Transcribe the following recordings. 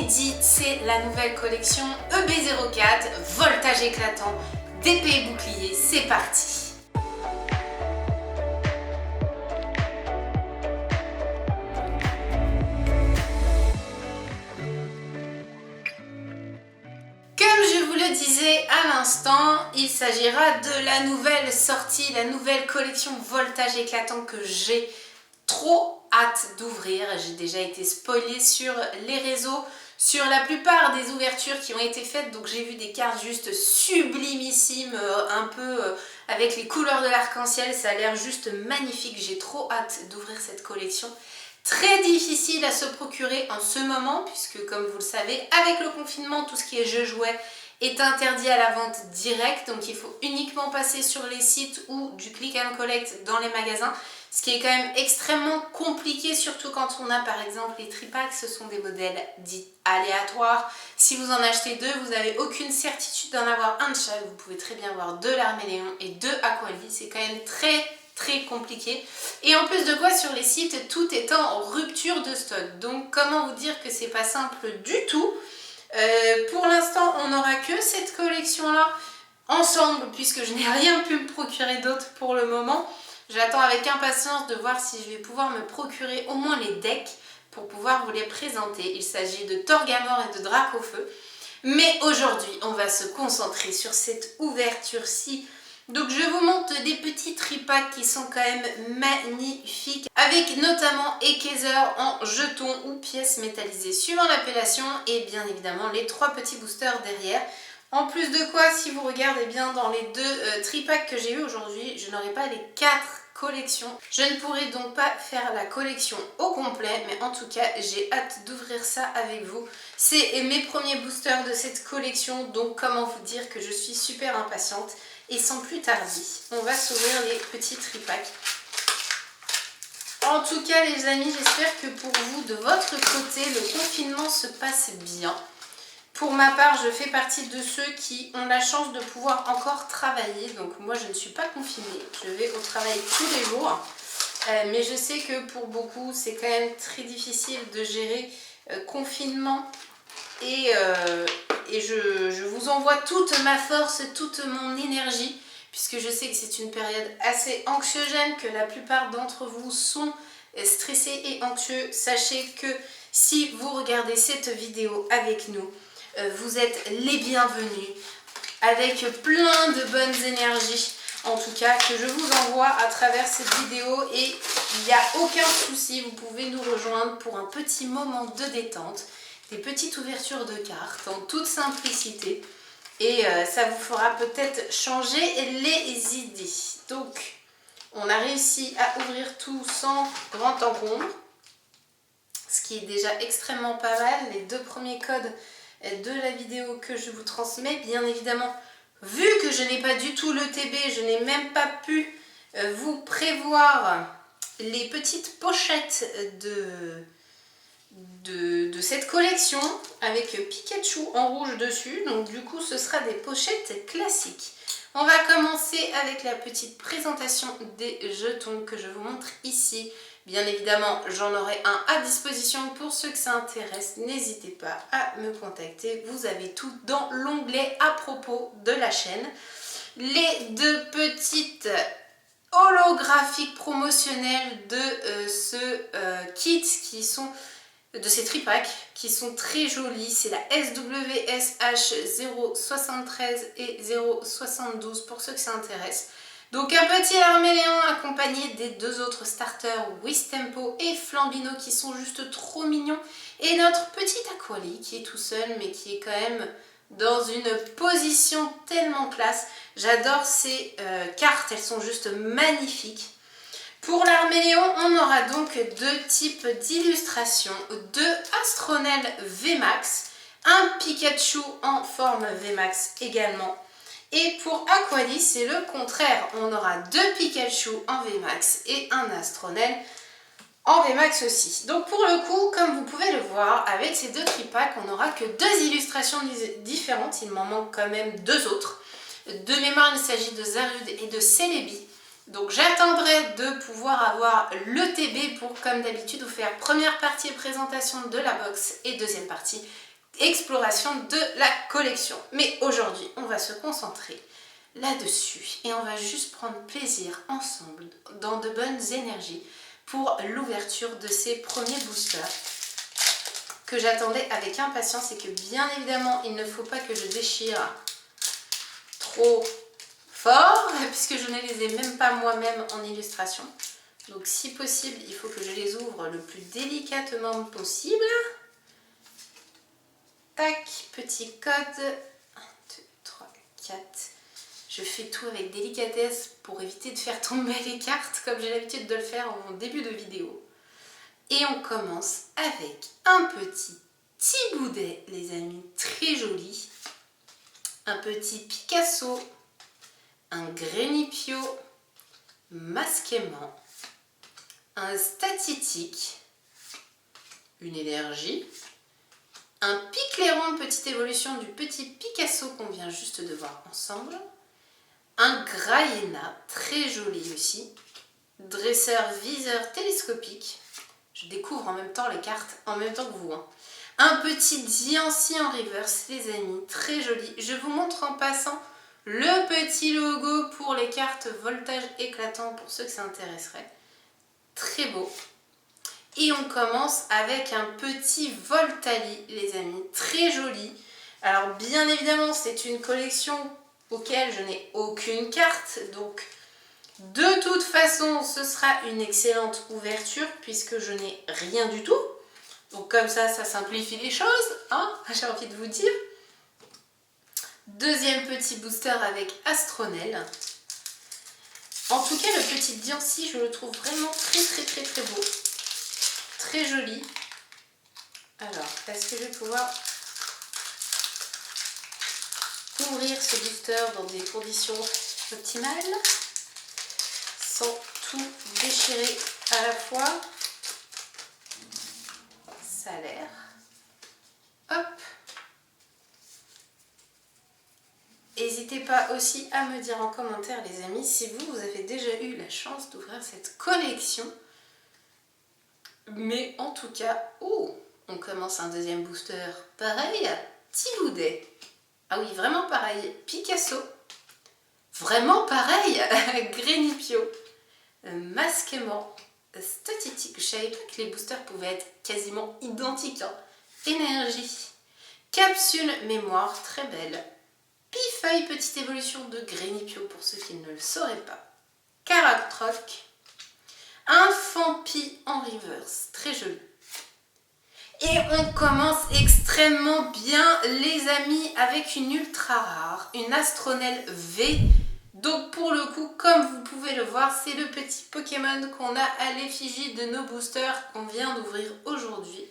inédite, c'est la nouvelle collection EB04, voltage éclatant, d'épée et bouclier, c'est parti! Comme je vous le disais à l'instant, il s'agira de la nouvelle sortie, la nouvelle collection voltage éclatant que j'ai trop hâte d'ouvrir. J'ai déjà été spoilée sur les réseaux, sur la plupart des ouvertures qui ont été faites, donc j'ai vu des cartes juste sublimissimes, un peu avec les couleurs de l'arc-en-ciel, ça a l'air juste magnifique. J'ai trop hâte d'ouvrir cette collection. Très difficile à se procurer en ce moment, puisque comme vous le savez, avec le confinement, tout ce qui est jeux jouets est interdit à la vente directe, donc il faut uniquement passer sur les sites ou du click and collect dans les magasins, ce qui est quand même extrêmement compliqué, surtout quand on a par exemple les tripacks. Ce sont des modèles dits aléatoires. Si vous en achetez deux, vous n'avez aucune certitude d'en avoir un de chaque. Vous pouvez très bien avoir deux Larméléon et deux Aquali, c'est quand même très compliqué. Et en plus de quoi, sur les sites, tout est en rupture de stock. Donc comment vous dire que c'est pas simple du tout. Pour l'instant, on n'aura que cette collection-là ensemble, puisque je n'ai rien pu me procurer d'autre pour le moment. J'attends avec impatience de voir si je vais pouvoir me procurer au moins les decks pour pouvoir vous les présenter. Il s'agit de Torgamore et de Dracofeu. Mais aujourd'hui, on va se concentrer sur cette ouverture-ci. Donc je vous montre des petits tripacks qui sont quand même magnifiques, avec notamment Ekezer en jetons ou pièces métallisées suivant l'appellation, et bien évidemment les trois petits boosters derrière. En plus de quoi, si vous regardez bien dans les deux tripacks que j'ai eu aujourd'hui, je n'aurai pas les 4 collections. Je ne pourrai donc pas faire la collection au complet, mais en tout cas j'ai hâte d'ouvrir ça avec vous. C'est mes premiers boosters de cette collection, donc comment vous dire que je suis super impatiente. Et sans plus tarder, on va s'ouvrir les petits tripacks. En tout cas les amis, j'espère que pour vous, de votre côté, le confinement se passe bien. Pour ma part, je fais partie de ceux qui ont la chance de pouvoir encore travailler. Donc moi, je ne suis pas confinée. Je vais au travail tous les jours. Mais je sais que pour beaucoup, c'est quand même très difficile de gérer confinement. Et je vous envoie toute ma force, toute mon énergie, puisque je sais que c'est une période assez anxiogène, que la plupart d'entre vous sont stressés et anxieux. Sachez que si vous regardez cette vidéo avec nous, vous êtes les bienvenus, avec plein de bonnes énergies, en tout cas, que je vous envoie à travers cette vidéo, et il n'y a aucun souci, vous pouvez nous rejoindre pour un petit moment de détente, des petites ouvertures de cartes en toute simplicité, et ça vous fera peut-être changer les idées. Donc, on a réussi à ouvrir tout sans grand encombre, ce qui est déjà extrêmement pas mal. Les deux premiers codes de la vidéo que je vous transmets, bien évidemment, vu que je n'ai pas du tout le TB, je n'ai même pas pu vous prévoir les petites pochettes de cette collection avec Pikachu en rouge dessus. Donc du coup ce sera des pochettes classiques. On va commencer avec la petite présentation des jetons que je vous montre ici. Bien évidemment, j'en aurai un à disposition pour ceux que ça intéresse. N'hésitez pas à me contacter. Vous avez tout dans l'onglet à propos de la chaîne. Les deux petites holographiques promotionnelles de ce kit qui sont de ces tripacks qui sont très jolis. C'est la SWSH 073 et 072 pour ceux que ça intéresse. Donc un petit Larméléon accompagné des deux autres starters Wistempo et Flambino qui sont juste trop mignons, et notre petit Aquali qui est tout seul mais qui est quand même dans une position tellement classe. J'adore ces cartes, elles sont juste magnifiques. Pour l'Arméléon, on aura donc deux types d'illustrations, deux Astronel VMAX, un Pikachu en forme VMAX également. Et pour Aquali, c'est le contraire, on aura deux Pikachu en VMAX et un Astronel en VMAX aussi. Donc pour le coup, comme vous pouvez le voir, avec ces deux tripacks, on n'aura que deux illustrations différentes, il m'en manque quand même deux autres. De mémoire, il s'agit de Zarude et de Celebi. Donc j'attendrai de pouvoir avoir le TB pour, comme d'habitude, vous faire première partie présentation de la box et deuxième partie exploration de la collection. Mais aujourd'hui, on va se concentrer là-dessus et on va juste prendre plaisir ensemble dans de bonnes énergies pour l'ouverture de ces premiers boosters que j'attendais avec impatience et que bien évidemment il ne faut pas que je déchire trop fort puisque je ne les ai même pas moi-même en illustration. Donc si possible, il faut que je les ouvre le plus délicatement possible. Tac, petit code. 1, 2, 3, 4. Je fais tout avec délicatesse pour éviter de faire tomber les cartes comme j'ai l'habitude de le faire en début de vidéo. Et on commence avec un petit Thiboudet, les amis, très joli. Un petit Picasso, un Grénipio, Masquement, un Statitique, une énergie, un Picléron, petite évolution du petit Picasso qu'on vient juste de voir ensemble, un Graïena, très joli aussi, dresseur-viseur télescopique, je découvre en même temps les cartes, en même temps que vous, hein. Un petit Diancie en reverse, les amis, très joli. Je vous montre en passant le petit logo pour les cartes voltage éclatant pour ceux que ça intéresserait. Très beau. Et on commence avec un petit Voltali, les amis, très joli. Alors bien évidemment, c'est une collection auquel je n'ai aucune carte, donc de toute façon, ce sera une excellente ouverture puisque je n'ai rien du tout. Donc comme ça simplifie les choses, hein, j'ai envie de vous dire. Deuxième petit booster avec Astronel. En tout cas, le petit Diancie, je le trouve vraiment très beau. Très joli. Alors, est-ce que je vais pouvoir ouvrir ce booster dans des conditions optimales sans tout déchirer à la fois? Ça a l'air. Hop. N'hésitez pas aussi à me dire en commentaire, les amis, si vous avez déjà eu la chance d'ouvrir cette collection. Mais en tout cas, oh, on commence un deuxième booster. Pareil, Thiboudet. Ah oui, vraiment pareil. Picasso. Vraiment pareil. Grénipio. Masquement. Statitique. Je savais pas que les boosters pouvaient être quasiment identiques. Hein. Énergie. Capsule mémoire, très belle. Pifeuille, petite évolution de Grénipio pour ceux qui ne le sauraient pas. Caractroc. Un Fampi en reverse, très joli. Et on commence extrêmement bien, les amis, avec une ultra rare, une Astronel V. Donc pour le coup, comme vous pouvez le voir, c'est le petit Pokémon qu'on a à l'effigie de nos boosters qu'on vient d'ouvrir aujourd'hui.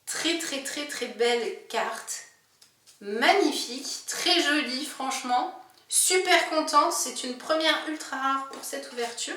Très belle carte. Magnifique, très jolie franchement. Super contente, c'est une première ultra rare pour cette ouverture.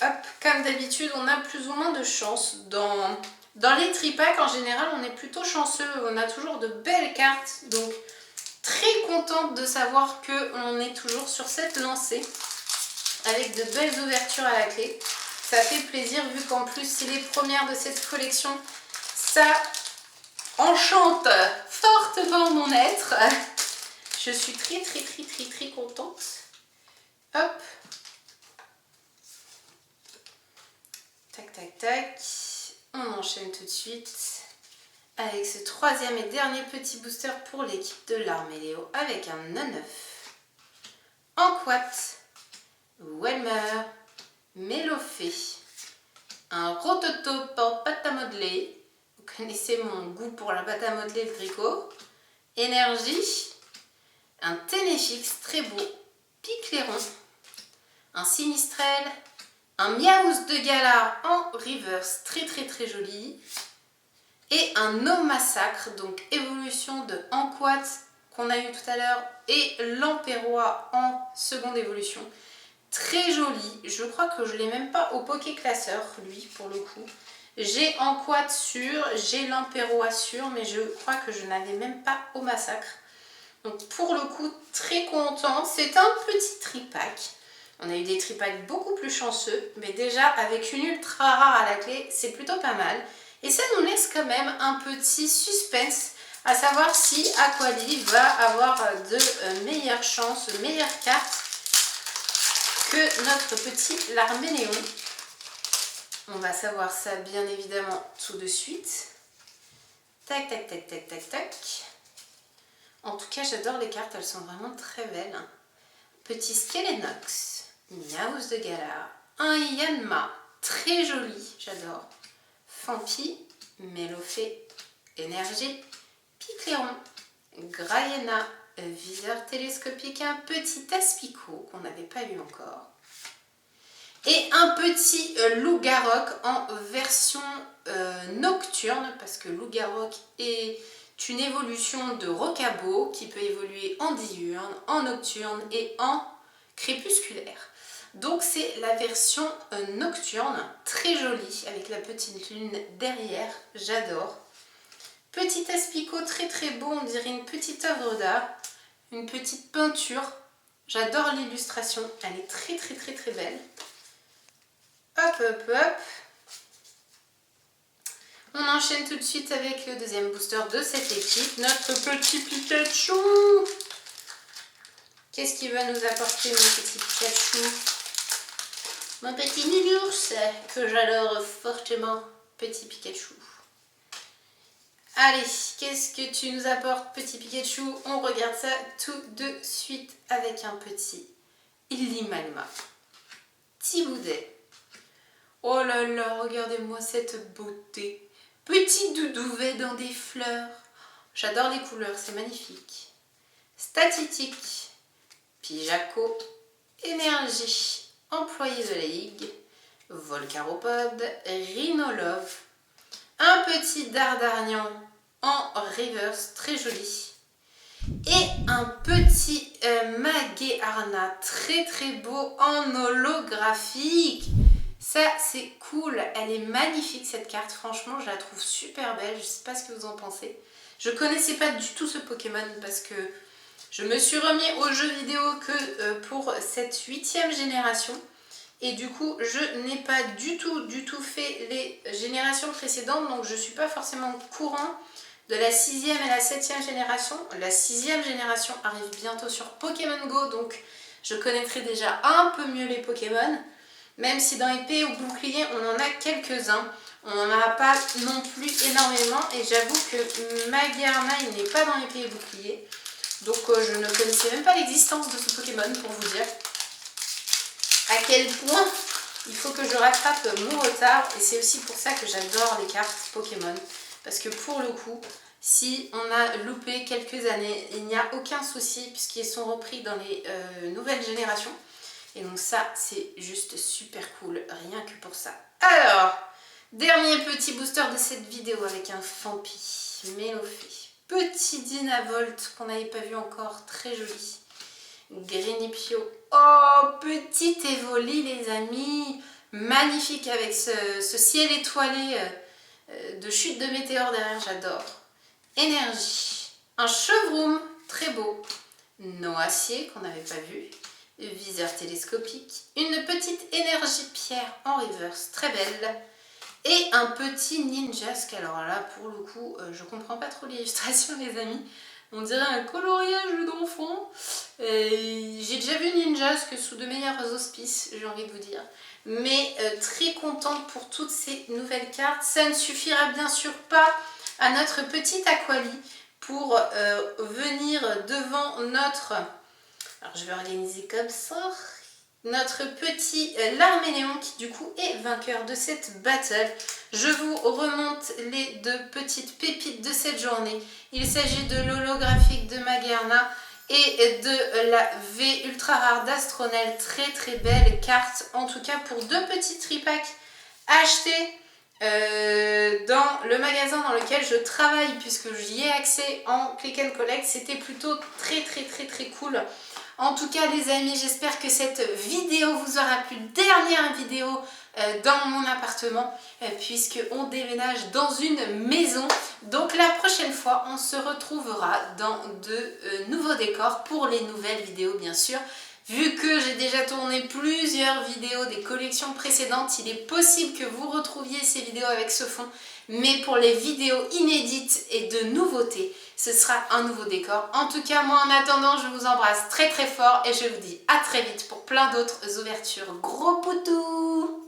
Hop, comme d'habitude, on a plus ou moins de chance. Dans les tripacks, en général, on est plutôt chanceux. On a toujours de belles cartes. Donc, très contente de savoir qu'on est toujours sur cette lancée. Avec de belles ouvertures à la clé. Ça fait plaisir vu qu'en plus, c'est les premières de cette collection. Ça enchante fortement mon être. Je suis très contente. Hop. Tac. On enchaîne tout de suite avec ce troisième et dernier petit booster pour l'équipe de l'armée Léo avec un 9. Anquat, Welmer, Mélofée, un Rototo pour pâte à modeler. Vous connaissez mon goût pour la pâte à modeler, le tricot. Énergie, un Ténéfix très beau, Picléron, un Sinistrel, un Miaouz de Gala en reverse, très joli. Et un No Massacre, donc évolution de Anquat qu'on a eu tout à l'heure et l'Empérois en seconde évolution. Très joli, je crois que je ne l'ai même pas au Poké Classeur, lui, pour le coup. J'ai Anquat sûr, j'ai l'Empérois sûr, mais je crois que je n'avais même pas au Massacre. Donc pour le coup, très content. C'est un petit tripack. On a eu des tripacks beaucoup plus chanceux, mais déjà avec une ultra rare à la clé, c'est plutôt pas mal. Et ça nous laisse quand même un petit suspense à savoir si Aquali va avoir de meilleures chances, de meilleures cartes que notre petit Larméléon. On va savoir ça bien évidemment tout de suite. Tac, tac, tac, tac, tac, tac. En tout cas, j'adore les cartes, elles sont vraiment très belles. Petit Skelenox, Miaus de Galar, un Yanma, très joli, j'adore. Fampi, Mélofée, Énergie, Picléron, Graiena, Viseur télescopique, un petit Aspico qu'on n'avait pas eu encore. Et un petit Loup-Garok en version nocturne, parce que Loup-Garok est une évolution de Rocabo qui peut évoluer en diurne, en nocturne et en crépusculaire. Donc c'est la version nocturne, très jolie, avec la petite lune derrière, j'adore. Petit Aspico très très beau, on dirait une petite œuvre d'art, une petite peinture. J'adore l'illustration, elle est très très très très belle. Hop hop hop. On enchaîne tout de suite avec le deuxième booster de cette équipe, notre petit Pikachu. Qu'est-ce qu'il va nous apporter mon petit Pikachu? Mon petit nounours que j'adore fortement, petit Pikachu. Allez, qu'est-ce que tu nous apportes, petit Pikachu? On regarde ça tout de suite avec un petit Illimalma. Thiboudet. Oh là là, regardez-moi cette beauté. Petit doudouvet dans des fleurs. J'adore les couleurs, c'est magnifique. Statitique. Pijaco. Énergie. Employé de la Ligue. Volcaropode. Rhinolove. Un petit Dardarnian en reverse, très joli. Et un petit Magearna, très très beau en holographique. Ça c'est cool, elle est magnifique cette carte, franchement je la trouve super belle, je sais pas ce que vous en pensez. Je connaissais pas du tout ce Pokémon parce que je me suis remis aux jeux vidéo que pour cette 8e génération. Et du coup, je n'ai pas du tout fait les générations précédentes, donc je ne suis pas forcément au courant de la 6e et la 7e génération. La 6e génération arrive bientôt sur Pokémon Go, donc je connaîtrai déjà un peu mieux les Pokémon. Même si dans épée ou bouclier, on en a quelques-uns. On n'en a pas non plus énormément. Et j'avoue que Magearna, il n'est pas dans épée et bouclier. Donc je ne connaissais même pas l'existence de ce Pokémon, pour vous dire à quel point il faut que je rattrape mon retard. Et c'est aussi pour ça que j'adore les cartes Pokémon. Parce que pour le coup, si on a loupé quelques années, il n'y a aucun souci puisqu'ils sont repris dans les nouvelles générations. Et donc ça, c'est juste super cool, rien que pour ça. Alors, dernier petit booster de cette vidéo avec un Fampi, Mélofée. Petit Dynavolt qu'on n'avait pas vu encore, très joli. Grenipio. Oh, petit Evoli les amis. Magnifique avec ce ciel étoilé de chute de météores derrière, j'adore. Énergie. Un Chevroom, très beau. Noacier qu'on n'avait pas vu. Viseur télescopique, une petite énergie pierre en reverse, très belle, et un petit Ninjask. Alors là, pour le coup, je comprends pas trop l'illustration, les amis. On dirait un coloriage d'enfant. J'ai déjà vu Ninjask sous de meilleurs auspices, j'ai envie de vous dire. Mais très contente pour toutes ces nouvelles cartes. Ça ne suffira bien sûr pas à notre petite Aquali pour venir devant notre... Alors je vais organiser comme ça. Notre petit Larméléon qui du coup est vainqueur de cette battle. Je vous remonte les deux petites pépites de cette journée. Il s'agit de l'holographique de Magearna et de la V ultra rare d'Astronel. Très très belle carte. En tout cas pour deux petits tripacks achetés dans le magasin dans lequel je travaille, puisque j'y ai accès en click and collect. C'était plutôt très cool. En tout cas les amis, j'espère que cette vidéo vous aura plu. Dernière vidéo dans mon appartement, puisque on déménage dans une maison. Donc la prochaine fois on se retrouvera dans de nouveaux décors pour les nouvelles vidéos bien sûr. Vu que j'ai déjà tourné plusieurs vidéos des collections précédentes, il est possible que vous retrouviez ces vidéos avec ce fond. Mais pour les vidéos inédites et de nouveautés, ce sera un nouveau décor. En tout cas, moi en attendant, je vous embrasse très très fort et je vous dis à très vite pour plein d'autres ouvertures. Gros poutous!